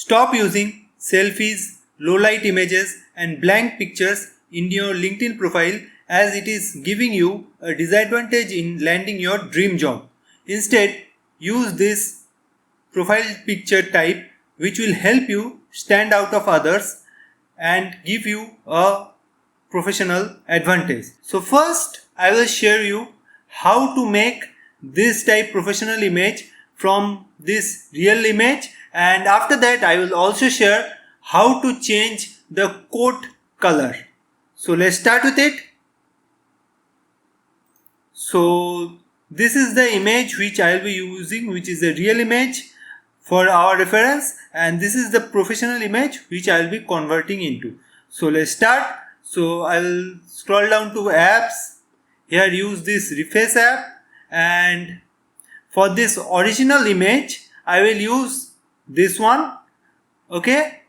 stop using selfies, low light images and blank pictures in your LinkedIn profile, as it is giving you a disadvantage in landing your dream job. Instead, use this profile picture type which will help you stand out of others and give you a professional advantage. So first I will share you how to make this type professional image from this real image, and after that I will also share how to change the coat color. So let's start with it. So this is the image which I will be using, which is a real image for our reference, and this is the professional image which I will be converting into. So let's start. So I will scroll down to apps. Here use this reface app, and for this original image I will use this one, okay,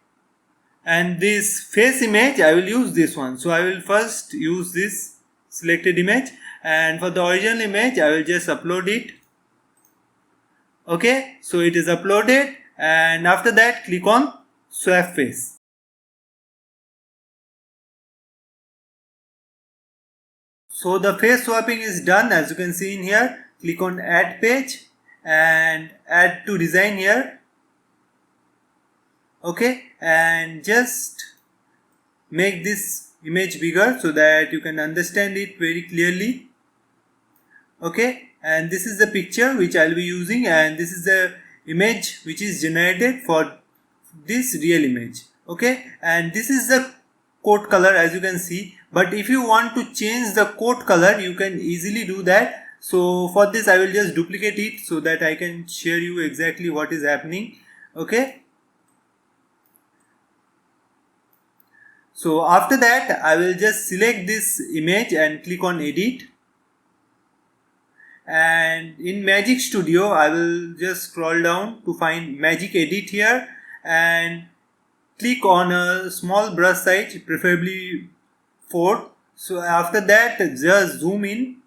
and this face image I will use this one. So I will first use this selected image, and for the original image I will just upload it. Okay, so it is uploaded, and after that click on swap face. So the face swapping is done, as you can see in here. Click on add page and add to design here. Okay, and just make this image bigger so that you can understand it very clearly. Okay, and this is the picture which I will be using, and this is the image which is generated for this real image. Okay, and this is the coat color, as you can see, but if you want to change the coat color you can easily do that. So for this I will just duplicate it so that I can share you exactly what is happening. Okay, so after that I will just select this image and click on edit, and in Magic Studio I will just scroll down to find Magic Edit here and click on a small brush size, preferably 4. So after that just zoom in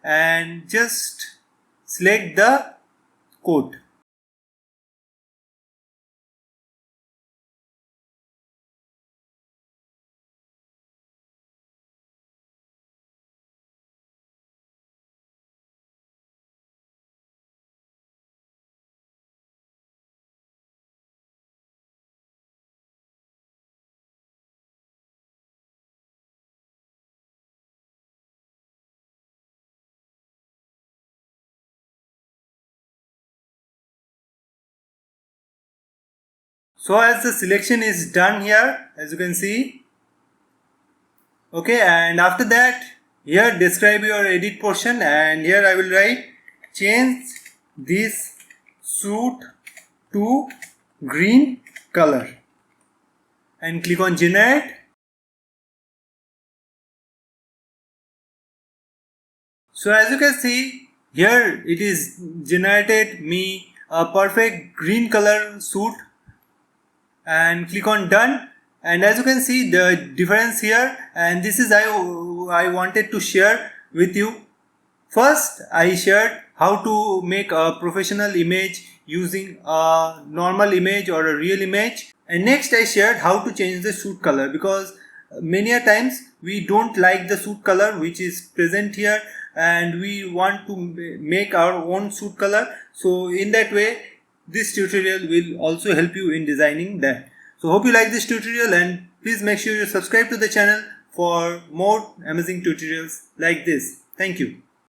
and just select the coat. So as the selection is done here, as you can see. Okay, and after that here describe your edit portion, and here I will write change this suit to green color and click on generate. So as you can see here, it is generated me a perfect green color suit, and click on done. And as you can see the difference here, and this is I wanted to share with you. First I shared how to make a professional image using a normal image or a real image, and next I shared how to change the suit color, because many a times we don't like the suit color which is present here and we want to make our own suit color. So in that way this tutorial will also help you in designing that. So hope you like this tutorial, and please make sure you subscribe to the channel for more amazing tutorials like this. Thank you.